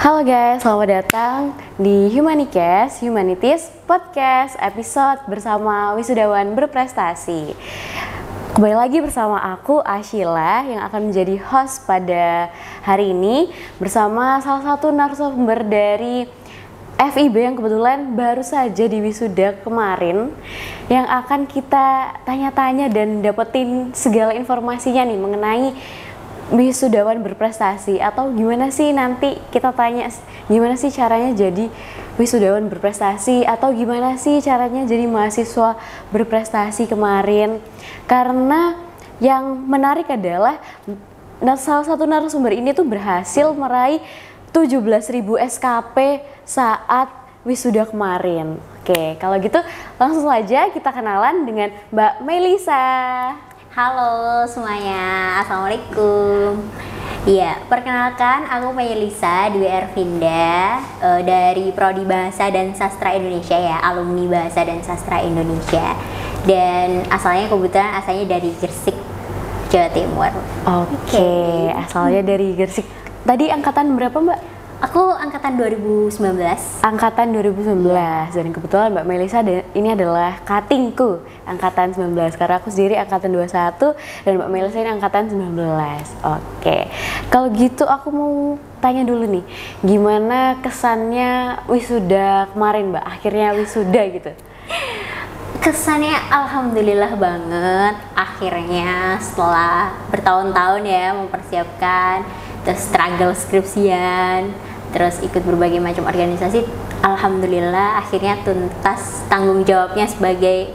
Halo guys, selamat datang di Humanicast, Humanities Podcast episode bersama wisudawan berprestasi. Kembali lagi bersama aku, Ashila, yang akan menjadi host pada hari ini bersama salah satu narasumber dari FIB yang kebetulan baru saja di wisuda kemarin, yang akan kita tanya-tanya dan dapetin segala informasinya nih mengenai wisudawan berprestasi, atau gimana sih nanti kita tanya gimana sih caranya jadi wisudawan berprestasi, atau gimana sih caranya jadi mahasiswa berprestasi kemarin. Karena yang menarik adalah salah satu narasumber ini tuh berhasil meraih 17.000 SKP saat wisuda kemarin. Oke, kalau gitu langsung saja kita kenalan dengan Mbak Melisa. Halo semuanya, Assalamualaikum. Ya, perkenalkan aku Melisa di WR Vinda dari Prodi Bahasa dan Sastra Indonesia ya, alumni Bahasa dan Sastra Indonesia. Dan kebetulan asalnya dari Gresik, Jawa Timur. Oke, asalnya dari Gresik. Tadi angkatan berapa, Mbak? Aku angkatan 2019. Angkatan 2019. Dan kebetulan Mbak Melisa ini adalah katingku, angkatan 19. Karena aku sendiri angkatan 21 dan Mbak Melisa ini angkatan 19. Oke. Kalau gitu aku mau tanya dulu nih, gimana kesannya wisuda kemarin, Mbak? Akhirnya wisuda gitu. Kesannya alhamdulillah banget, akhirnya setelah bertahun-tahun ya mempersiapkan, terus struggle skripsian, terus ikut berbagai macam organisasi, alhamdulillah akhirnya tuntas tanggung jawabnya sebagai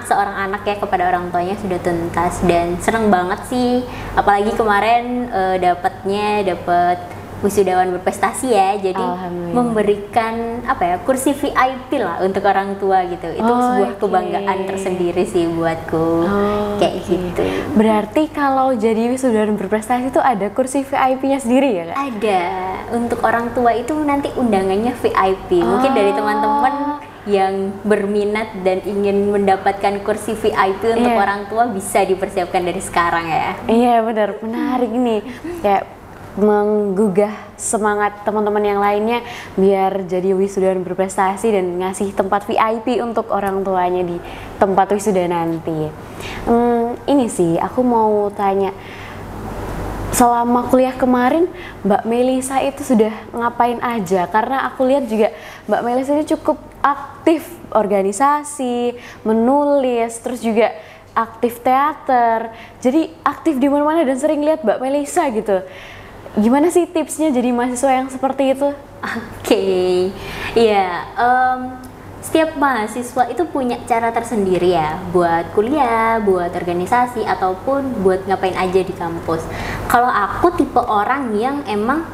seorang anak ya kepada orang tuanya sudah tuntas. Dan seneng banget sih, apalagi kemarin dapat wisudawan berprestasi ya, jadi memberikan kursi VIP lah untuk orang tua gitu. Itu sebuah kebanggaan tersendiri sih buatku. Kayak gitu. Berarti kalau jadi wisudawan berprestasi itu ada kursi VIP-nya sendiri ya, Kak? Ada. Untuk orang tua itu nanti undangannya VIP. Mungkin dari teman-teman yang berminat dan ingin mendapatkan kursi VIP untuk orang tua bisa dipersiapkan dari sekarang ya. Iya benar, menarik nih. Kayak menggugah semangat teman-teman yang lainnya biar jadi wisudawan berprestasi dan ngasih tempat VIP untuk orang tuanya di tempat wisuda nanti. Ini sih aku mau tanya, selama kuliah kemarin Mbak Melisa itu sudah ngapain aja? Karena aku lihat juga Mbak Melisa ini cukup aktif organisasi, menulis, terus juga aktif teater. Jadi aktif di mana-mana dan sering lihat Mbak Melisa gitu. Gimana sih tipsnya jadi mahasiswa yang seperti itu? Setiap mahasiswa itu punya cara tersendiri ya buat kuliah, buat organisasi, ataupun buat ngapain aja di kampus. Kalau aku tipe orang yang emang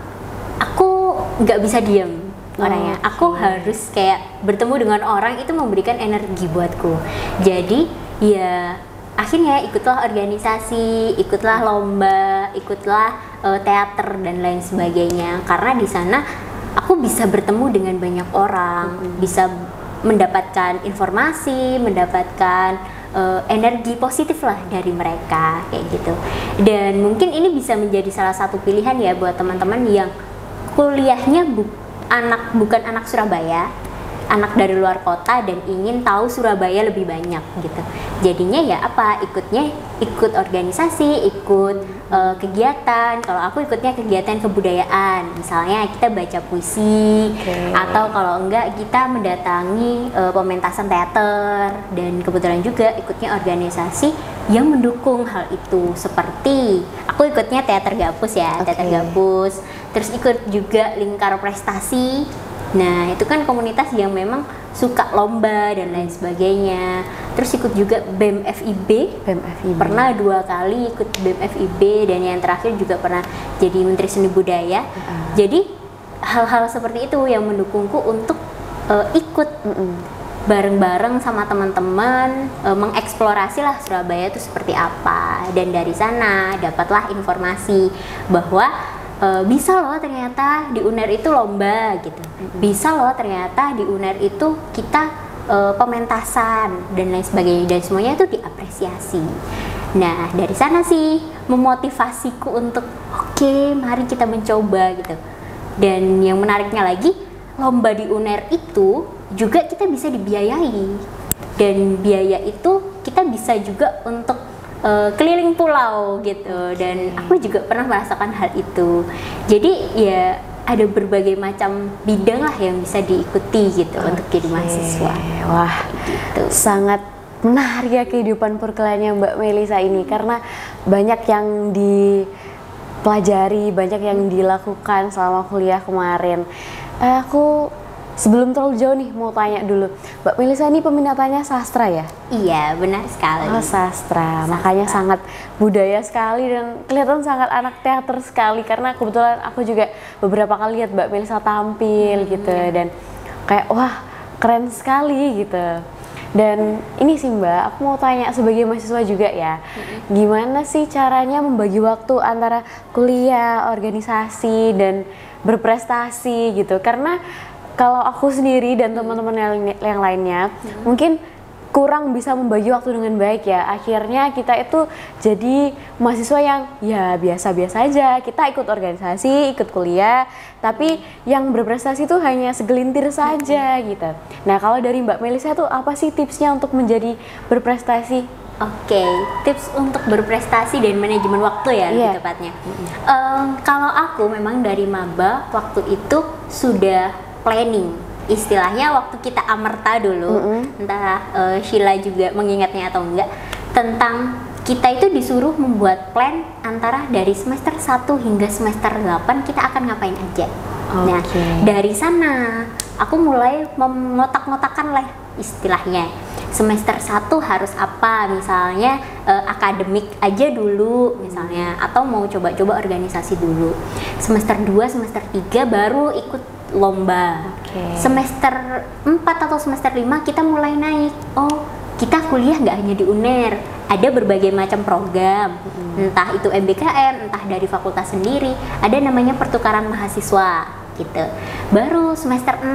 aku nggak bisa diem orangnya. Aku harus kayak bertemu dengan orang, itu memberikan energi buatku. Jadi ya akhirnya ikutlah organisasi, ikutlah lomba, ikutlah teater dan lain sebagainya. Karena di sana aku bisa bertemu dengan banyak orang, bisa mendapatkan informasi, mendapatkan energi positif lah dari mereka kayak gitu. Dan mungkin ini bisa menjadi salah satu pilihan ya buat teman-teman yang kuliahnya bukan anak Surabaya, anak dari luar kota dan ingin tahu Surabaya lebih banyak gitu. Jadinya ya ikut organisasi, ikut kegiatan. Kalau aku ikutnya kegiatan kebudayaan, misalnya kita baca puisi, atau kalau enggak kita mendatangi pementasan teater. Dan kebetulan juga ikutnya organisasi yang mendukung hal itu, seperti aku ikutnya teater gapus ya, teater gapus. Terus ikut juga lingkar prestasi. Nah, itu kan komunitas yang memang suka lomba dan lain sebagainya. Terus ikut juga BEM FIB. Pernah 2 kali ikut BEM FIB, dan yang terakhir juga pernah jadi Menteri Seni Budaya. Jadi hal-hal seperti itu yang mendukungku untuk ikut bareng-bareng sama teman-teman, mengeksplorasi lah Surabaya itu seperti apa. Dan dari sana dapatlah informasi bahwa bisa loh ternyata di UNER itu lomba gitu, bisa loh ternyata di UNER itu kita pementasan dan lain sebagainya, dan semuanya itu diapresiasi. Nah dari sana sih memotivasiku untuk oke, mari kita mencoba gitu. Dan yang menariknya lagi, lomba di UNER itu juga kita bisa dibiayai. Dan biaya itu kita bisa juga untuk keliling pulau gitu. Dan aku juga pernah merasakan hal itu. Jadi ya ada berbagai macam bidang lah yang bisa diikuti gitu untuk jadi mahasiswa. Wah, Gitu. sangat menarik ya kehidupan perkuliahannya Mbak Melisa ini, karena banyak yang dipelajari, banyak yang dilakukan selama kuliah kemarin. Aku sebelum terlalu jauh nih mau tanya dulu, Mbak Melisa ini peminatannya sastra ya? Iya, benar sekali. Oh, sastra. Makanya sangat budaya sekali dan kelihatan sangat anak teater sekali, karena kebetulan aku juga beberapa kali lihat Mbak Melisa tampil gitu, dan kayak wah keren sekali gitu. Dan ini sih Mbak, aku mau tanya sebagai mahasiswa juga ya, gimana sih caranya membagi waktu antara kuliah, organisasi, dan berprestasi gitu? Karena kalau aku sendiri dan teman-teman yang lainnya mungkin kurang bisa membagi waktu dengan baik ya. Akhirnya kita itu jadi mahasiswa yang ya biasa-biasa aja. Kita ikut organisasi, ikut kuliah, tapi yang berprestasi itu hanya segelintir saja gitu. Nah, kalau dari Mbak Melisa tuh apa sih tipsnya untuk menjadi berprestasi? Oke, tips untuk berprestasi dan manajemen waktu ya lebih tepatnya. Kalau aku memang dari maba waktu itu sudah planning. Istilahnya waktu kita amerta dulu, entah Sheila juga mengingatnya atau enggak, tentang kita itu disuruh membuat plan antara dari semester 1 hingga semester 8 kita akan ngapain aja. Nah, dari sana aku mulai mengotak-ngotakan lah istilahnya. Semester 1 harus apa, misalnya akademik aja dulu misalnya, atau mau coba-coba organisasi dulu. Semester 2, semester 3 baru ikut lomba. Semester 4 atau semester 5 kita mulai naik. Oh, kita kuliah nggak hanya di UNER, ada berbagai macam program, entah itu MBKM, entah dari fakultas sendiri, ada namanya pertukaran mahasiswa gitu. Baru semester 6,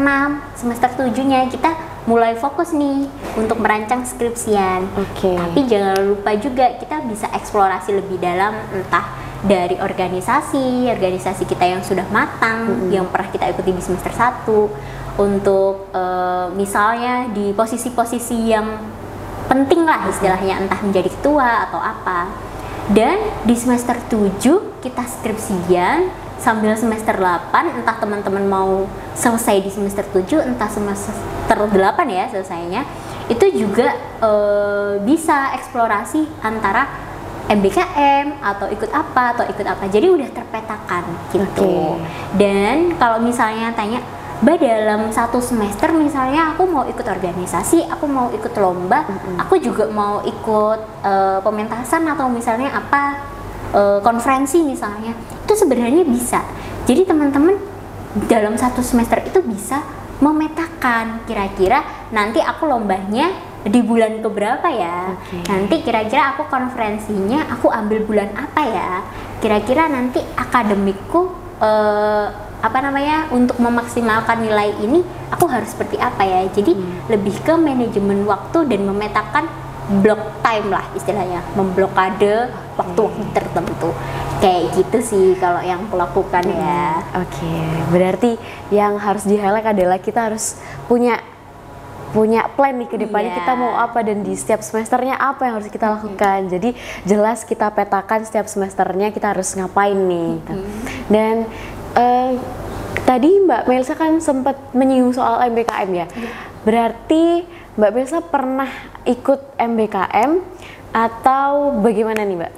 semester 7-nya kita mulai fokus nih untuk merancang skripsian. Tapi jangan lupa juga kita bisa eksplorasi lebih dalam, entah dari organisasi kita yang sudah matang, yang pernah kita ikuti di semester 1, untuk misalnya di posisi-posisi yang penting lah istilahnya, entah menjadi ketua atau apa. Dan di semester 7 kita skripsian sambil semester 8, entah teman-teman mau selesai di semester 7, entah semester 8 ya selesainya, itu juga bisa eksplorasi antara MBKM atau ikut apa, jadi udah terpetakan gitu. Dan kalau misalnya tanya, dalam satu semester misalnya aku mau ikut organisasi, aku mau ikut lomba, aku juga mau ikut pementasan atau misalnya apa, konferensi misalnya, itu sebenarnya bisa. Jadi teman-teman dalam satu semester itu bisa memetakan kira-kira nanti aku lombanya di bulan keberapa ya, nanti kira-kira aku konferensinya aku ambil bulan apa ya, kira-kira nanti akademikku untuk memaksimalkan nilai ini aku harus seperti apa ya. Jadi lebih ke manajemen waktu dan memetakan block time lah istilahnya, memblokade waktu-waktu tertentu kayak gitu sih kalau yang aku lakukan ya. Berarti yang harus di-highlight adalah kita harus punya plan nih ke depannya, kita mau apa, dan di setiap semesternya apa yang harus kita lakukan. Jadi jelas kita petakan setiap semesternya kita harus ngapain nih. Dan tadi Mbak Melisa kan sempat menyinggung soal MBKM ya. Berarti Mbak Melisa pernah ikut MBKM atau bagaimana nih Mbak?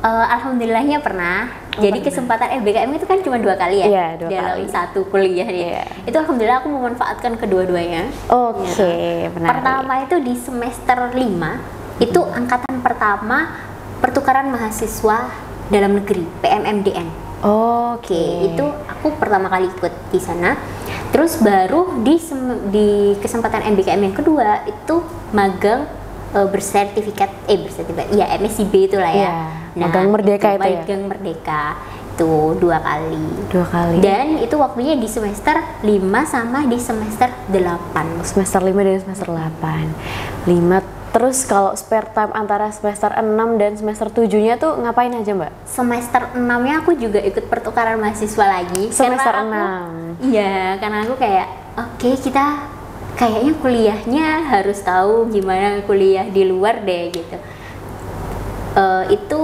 Alhamdulillahnya pernah. Jadi kesempatan MBKM itu kan cuma 2 kali ya, dalam satu kuliah ya. Itu alhamdulillah aku memanfaatkan kedua-duanya. Menarik. Pertama itu di semester 5, itu angkatan pertama pertukaran mahasiswa dalam negeri, PMMDN. Itu aku pertama kali ikut di sana. Terus baru di kesempatan MBKM yang kedua itu magang bersertifikat MSIB itulah ya. Magang Merdeka itu ya. Magang Merdeka itu 2 kali. 2 kali. Dan itu waktunya di semester 5 sama di semester 8. Semester 5 dan semester 8. 5 Terus kalau spare time antara semester 6 dan semester 7-nya tuh ngapain aja, Mbak? Semester 6-nya aku juga ikut pertukaran mahasiswa lagi. Semester Karena 6. Iya, karena aku kayak oke, kita kayaknya kuliahnya harus tahu gimana kuliah di luar deh gitu. Itu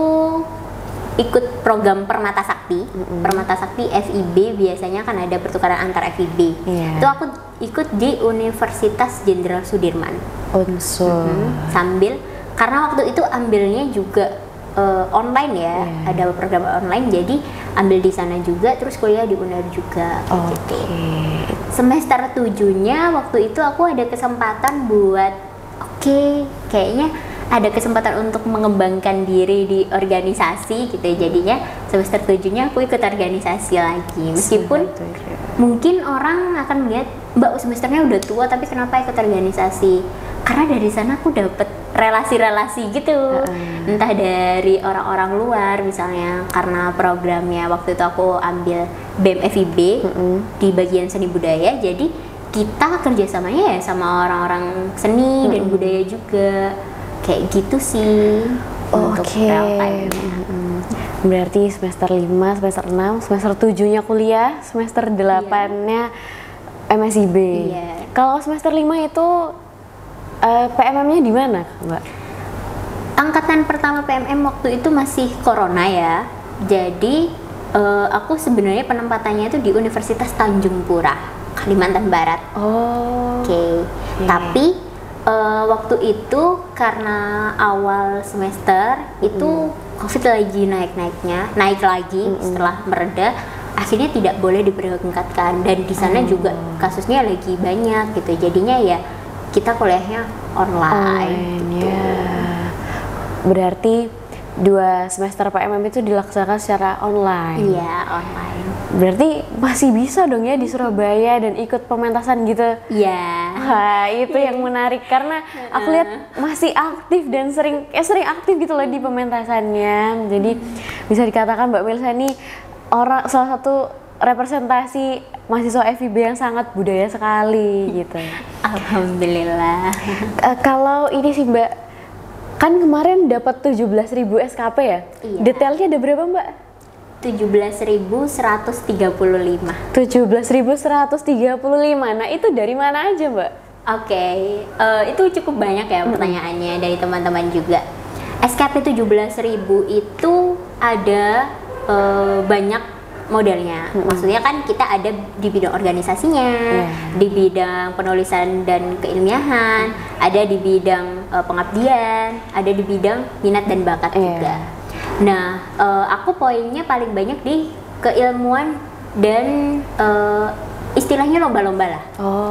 ikut program Permata Sakti. Permata Sakti FIB biasanya kan ada pertukaran antar FIB. Itu aku ikut di Universitas Jenderal Sudirman. Unsur. Sambil karena waktu itu ambilnya juga online ya, ada program online, jadi ambil di sana juga, terus kuliah di UNER juga. Gitu. Semester 7-nya waktu itu aku ada kesempatan buat kayaknya ada kesempatan untuk mengembangkan diri di organisasi gitu ya. Jadinya semester 7-nya aku ikut organisasi lagi. Meskipun mungkin orang akan melihat, Mbak semesternya udah tua tapi kenapa ikut organisasi? Karena dari sana aku dapet relasi-relasi gitu. Entah dari orang-orang luar misalnya, karena programnya waktu itu aku ambil BEM FIB di bagian seni budaya. Jadi kita kerjasamanya ya sama orang-orang seni dan budaya juga. Kayak gitu sih untuk real time-nya. Berarti semester 5, semester 6, semester 7-nya kuliah, semester 8-nya MSIB. Kalau semester 5 itu PMM-nya di mana, Mbak? Angkatan pertama PMM waktu itu masih corona ya. Jadi aku sebenarnya penempatannya itu di Universitas Tanjung Pura, Kalimantan Barat. Tapi waktu itu karena awal semester itu COVID lagi naik lagi setelah mereda, akhirnya tidak boleh diberangkatkan, dan di sana juga kasusnya lagi banyak gitu. Jadinya ya kita kuliahnya online gitu. Berarti 2 semester PMM itu dilaksanakan secara online. Iya, online. Berarti masih bisa dong ya di Surabaya dan ikut pementasan gitu. Iya. Wah, itu yang menarik karena aku lihat masih aktif dan sering aktif gitu loh di pementasannya. Jadi bisa dikatakan Mbak Melisa ini salah satu representasi mahasiswa FIB yang sangat budaya sekali gitu. Alhamdulillah. Kalau ini sih Mbak, kan kemarin dapat 17.000 SKP ya? Iya. Detailnya ada berapa Mbak? 17.135. 17.135. Nah itu dari mana aja Mbak? Itu cukup banyak ya pertanyaannya dari teman-teman juga. SKP 17.000 itu ada banyak modelnya. Maksudnya kan kita ada di bidang organisasinya, di bidang penulisan dan keilmiahan, ada di bidang pengabdian, ada di bidang minat dan bakat juga. Nah, aku poinnya paling banyak di keilmuan dan istilahnya lomba-lomba lah.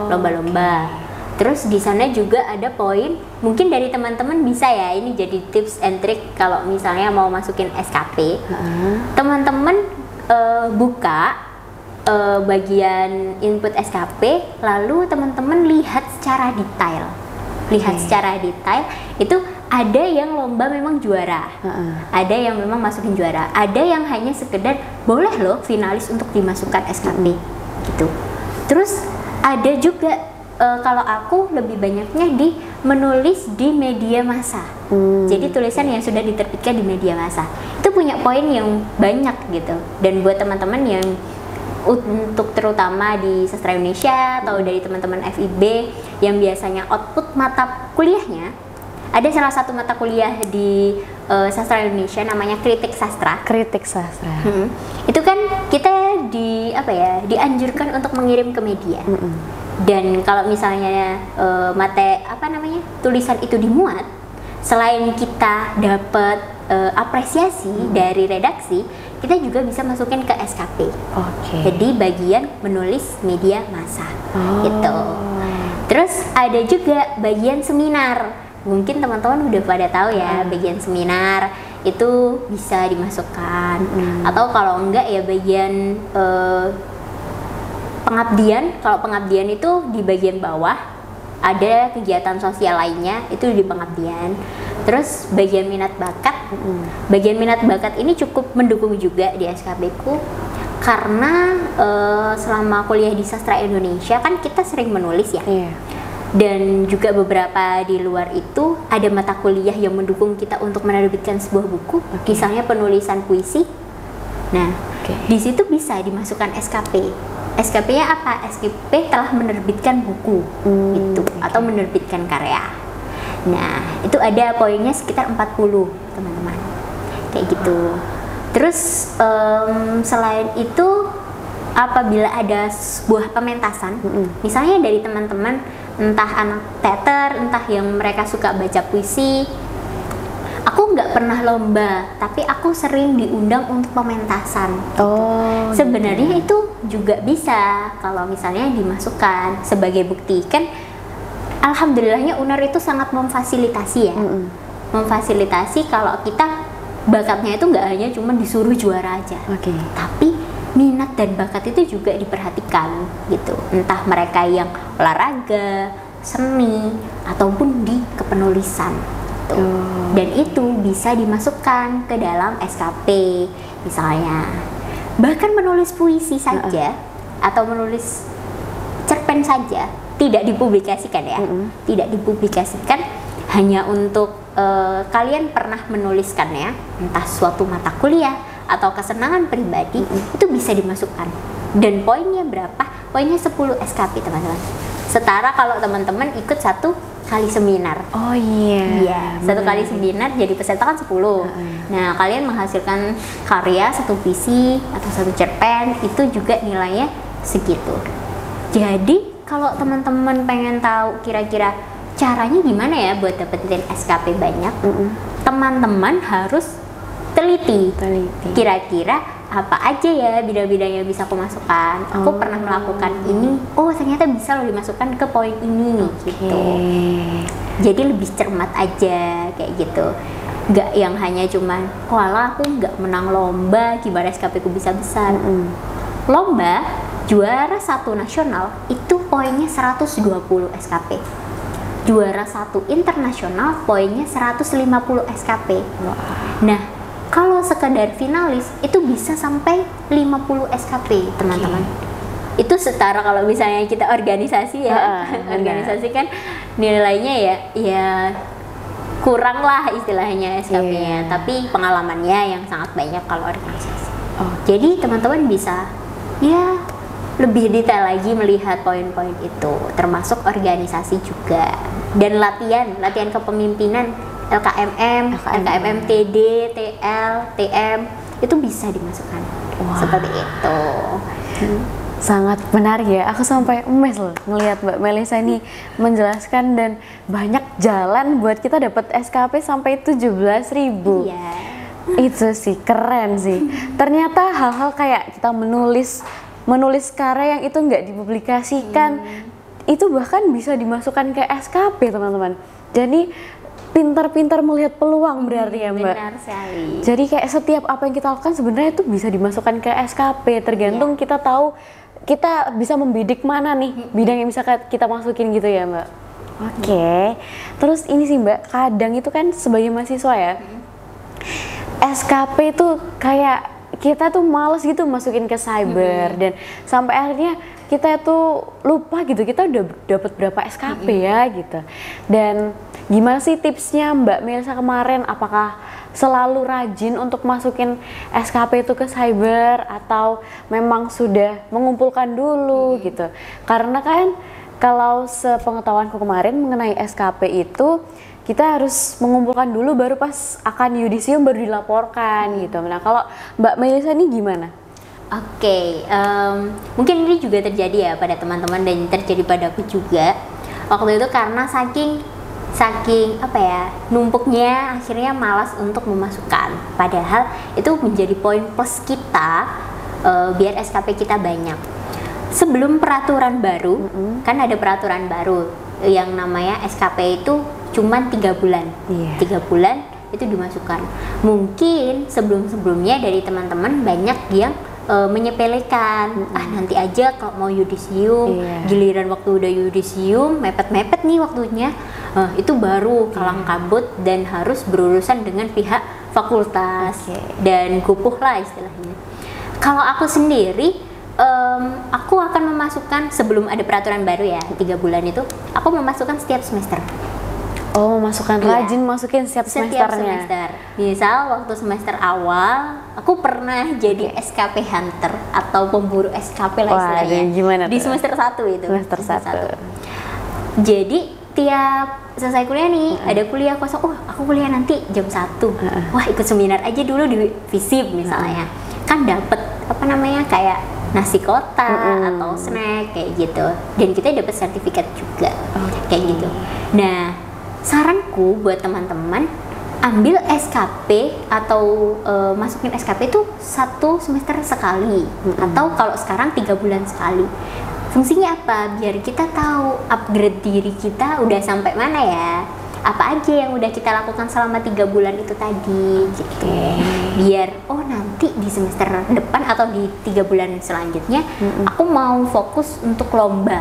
Lomba-lomba. Terus di sana juga ada poin, mungkin dari teman-teman bisa ya, ini jadi tips and trick kalau misalnya mau masukin SKP. Teman-teman buka bagian input SKP, lalu teman-teman lihat secara detail. Secara detail itu ada yang lomba memang juara, ada yang memang masukin juara, ada yang hanya sekedar boleh loh finalis untuk dimasukkan SKP gitu. Terus ada juga kalau aku lebih banyaknya di menulis di media massa. Jadi tulisan yang sudah diterbitkan di media massa itu punya poin yang banyak gitu. Dan buat teman-teman yang untuk terutama di sastra Indonesia atau dari teman-teman FIB yang biasanya output mata kuliahnya, ada salah satu mata kuliah di sastra Indonesia namanya kritik sastra. Itu kan kita dianjurkan untuk mengirim ke media. Dan kalau misalnya tulisan itu dimuat, selain kita dapat apresiasi dari redaksi, kita juga bisa masukin ke SKP. Jadi bagian menulis media massa gitu. Terus ada juga bagian seminar. Mungkin teman-teman udah pada tahu ya, bagian seminar itu bisa dimasukkan. Atau kalau enggak ya bagian pengabdian. Kalau pengabdian itu di bagian bawah, ada kegiatan sosial lainnya itu di pengabdian. Terus bagian minat bakat, bagian minat bakat ini cukup mendukung juga di SKP ku, karena selama kuliah di sastra Indonesia kan kita sering menulis ya. Dan juga beberapa di luar itu ada mata kuliah yang mendukung kita untuk menerbitkan sebuah buku, misalnya penulisan puisi. Nah, di situ bisa dimasukkan SKP. SKP-nya apa? SKP telah menerbitkan buku gitu atau menerbitkan karya. Nah, itu ada poinnya sekitar 40, teman-teman. Kayak gitu. Terus selain itu apabila ada sebuah pementasan, misalnya dari teman-teman entah anak teater, entah yang mereka suka baca puisi. Aku nggak pernah lomba, tapi aku sering diundang untuk pementasan. Sebenarnya itu juga bisa kalau misalnya dimasukkan sebagai bukti. Kan alhamdulillahnya UNER itu sangat memfasilitasi ya. Memfasilitasi kalau kita bakatnya itu nggak hanya cuma disuruh juara aja. Tapi minat dan bakat itu juga diperhatikan gitu. Entah mereka yang olahraga, seni, ataupun di kepenulisan gitu. Dan itu bisa dimasukkan ke dalam SKP misalnya. Bahkan menulis puisi saja atau menulis cerpen saja tidak dipublikasikan ya. Tidak dipublikasikan, hanya untuk kalian pernah menuliskannya, entah suatu mata kuliah atau kesenangan pribadi, itu bisa dimasukkan. Dan poinnya berapa? Poinnya 10 SKP, teman-teman. Setara kalau teman-teman ikut 1 kali seminar. Iya, 1 kali seminar jadi peserta kan 10. Nah, kalian menghasilkan karya 1 puisi atau 1 cerpen, itu juga nilainya segitu. Jadi kalau teman-teman pengen tahu kira-kira caranya gimana ya buat dapetin SKP banyak, teman-teman harus teliti. Kira-kira apa aja ya bidang-bidang yang bisa aku masukkan. Aku pernah melakukan ini, ternyata bisa loh dimasukkan ke poin ini gitu. Jadi lebih cermat aja kayak gitu. Nggak yang hanya cuman, walah aku nggak menang lomba, gimana SKP ku bisa besar. Lomba juara 1 nasional itu poinnya 120 SKP. Juara 1 internasional poinnya 150 SKP. Nah, kalau sekedar finalis itu bisa sampai 50 SKP, teman-teman. Itu setara kalau misalnya kita organisasi ya. Organisasi kan nilainya ya kurang lah istilahnya SKP-nya, tapi pengalamannya yang sangat banyak kalau organisasi. Jadi teman-teman bisa ya lebih detail lagi melihat poin-poin itu, termasuk organisasi juga. Dan latihan kepemimpinan LKMM, TD, TL, TM itu bisa dimasukkan. Seperti itu. Sangat menarik ya. Aku sampai emes loh ngelihat Mbak Melisa ini menjelaskan, dan banyak jalan buat kita dapat SKP sampai 17.000. Itu sih keren sih. Ternyata hal-hal kayak kita menulis karya yang itu nggak dipublikasikan, itu bahkan bisa dimasukkan ke SKP, teman-teman. Jadi pintar-pintar melihat peluang berarti ya, Mbak. Benar sekali. Jadi kayak setiap apa yang kita lakukan sebenarnya itu bisa dimasukkan ke SKP, tergantung kita tahu kita bisa membidik mana nih bidang yang bisa kita masukin gitu ya, Mbak. Terus ini sih, Mbak, kadang itu kan sebagai mahasiswa ya, SKP itu kayak kita tuh males gitu masukin ke cyber, dan sampai akhirnya kita tuh lupa gitu kita udah dapat berapa SKP ya gitu. Dan gimana sih tipsnya Mbak Melisa kemarin? Apakah selalu rajin untuk masukin SKP itu ke cyber, atau memang sudah mengumpulkan dulu gitu? Karena kan kalau sepengetahuanku kemarin mengenai SKP itu kita harus mengumpulkan dulu, baru pas akan yudisium baru dilaporkan gitu. Nah, kalau Mbak Melisa ini gimana? Mungkin ini juga terjadi ya pada teman-teman dan terjadi padaku juga. Waktu itu karena saking numpuknya, akhirnya malas untuk memasukkan. Padahal itu menjadi poin plus kita biar SKP kita banyak. Sebelum peraturan baru, kan ada peraturan baru yang namanya SKP itu cuman 3 bulan. 3 bulan itu dimasukkan. Mungkin sebelum-sebelumnya dari teman-teman banyak yang menyepelekan, nanti aja kalau mau yudisium, giliran waktu udah yudisium mepet-mepet nih waktunya, itu baru kalang kabut dan harus berurusan dengan pihak fakultas dan gupuh lah istilahnya. Kalau aku sendiri Aku akan memasukkan sebelum ada peraturan baru ya 3 bulan itu, aku memasukkan setiap semester. Oh, masukkan Iya. rajin masukin setiap semesternya. Semester. Misal waktu semester awal, aku pernah jadi SKP hunter atau pemburu SKP lah Wah, istilahnya. gimana Di tuh? semester 1 itu. Semester 1. Jadi tiap selesai kuliah nih, ada kuliah kosong, aku kuliah nanti jam 1. Wah, ikut seminar aja dulu di FISIP misalnya. Kan dapet apa namanya kayak nasi kotak atau snack kayak gitu. Dan kita dapat sertifikat juga. Kayak gitu. Nah, saranku buat teman-teman, ambil SKP atau masukin SKP itu 1 semester sekali atau kalau sekarang 3 bulan sekali. Fungsinya apa? Biar kita tahu upgrade diri kita udah sampai mana ya, apa aja yang udah kita lakukan selama 3 bulan itu tadi gitu. Biar nanti di semester depan atau di 3 bulan selanjutnya aku mau fokus untuk lomba,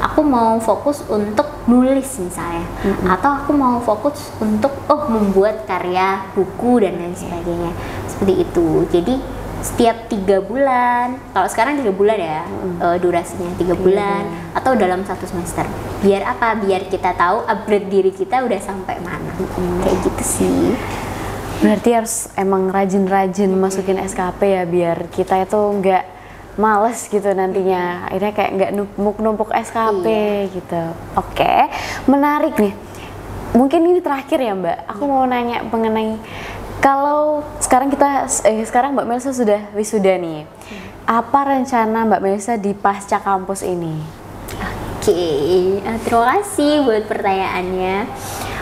aku mau fokus untuk nulis misalnya, atau aku mau fokus untuk membuat karya buku dan lain sebagainya, seperti itu. Jadi setiap 3 bulan, kalau sekarang 3 bulan ya durasinya 3 bulan atau dalam 1 semester. Biar apa? Biar kita tahu upgrade diri kita udah sampai mana. Kayak gitu sih. Berarti harus emang rajin-rajin masukin SKP ya, biar kita itu nggak males gitu nantinya, akhirnya kayak nggak numpuk SKP gitu. Oke, menarik nih. Mungkin ini terakhir ya Mbak, aku mau nanya mengenai kalau sekarang sekarang Mbak Melisa sudah wisuda nih, apa rencana Mbak Melisa di pasca kampus ini? Oke, terima kasih buat pertanyaannya.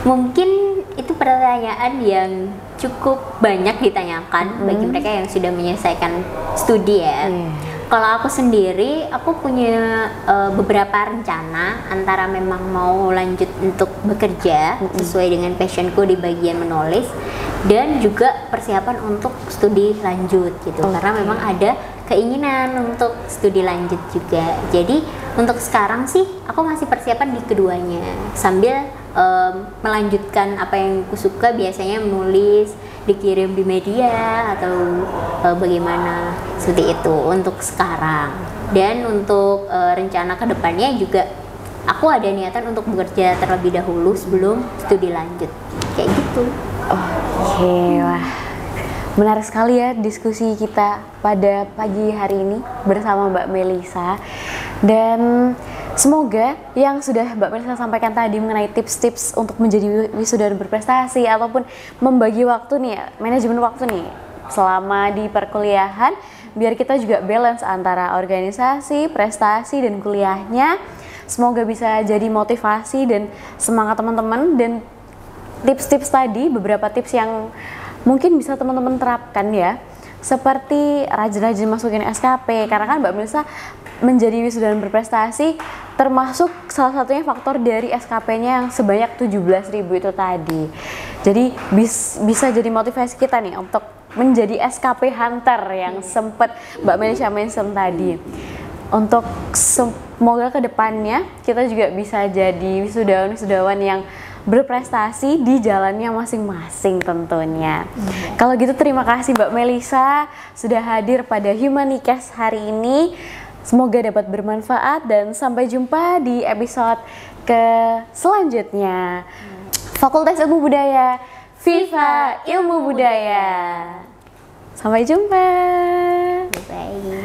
Mungkin itu pertanyaan yang cukup banyak ditanyakan bagi mereka yang sudah menyelesaikan studi ya. Kalau aku sendiri, aku punya beberapa rencana, antara memang mau lanjut untuk bekerja sesuai dengan passionku di bagian menulis, dan juga persiapan untuk studi lanjut gitu. Karena memang ada keinginan untuk studi lanjut juga. Jadi untuk sekarang sih aku masih persiapan di keduanya sambil melanjutkan apa yang aku suka, biasanya menulis, dikirim di media atau bagaimana, seperti itu untuk sekarang. Dan untuk rencana kedepannya juga aku ada niatan untuk bekerja terlebih dahulu sebelum studi lanjut, kayak gitu. Oke, wah menarik sekali ya diskusi kita pada pagi hari ini bersama Mbak Melisa. Dan semoga yang sudah Mbak Melisa sampaikan tadi mengenai tips-tips untuk menjadi wisudawan berprestasi ataupun membagi waktu nih, manajemen waktu nih selama di perkuliahan, biar kita juga balance antara organisasi, prestasi, dan kuliahnya. Semoga bisa jadi motivasi dan semangat teman-teman, dan tips-tips tadi, beberapa tips yang mungkin bisa teman-teman terapkan ya, seperti rajin-rajin masukin SKP, karena kan Mbak Melisa menjadi wisudawan berprestasi termasuk salah satunya faktor dari SKP-nya yang sebanyak 17.000 itu tadi. Jadi bisa jadi motivasi kita nih untuk menjadi SKP hunter yang sempat Mbak Melisa mention tadi. Untuk semoga kedepannya kita juga bisa jadi wisudawan yang berprestasi di jalannya masing-masing tentunya. Kalau gitu terima kasih Mbak Melisa sudah hadir pada Humanicast hari ini. Semoga dapat bermanfaat dan sampai jumpa di episode selanjutnya. Fakultas Ilmu Budaya, Viva Ilmu Budaya. Sampai jumpa. Bye.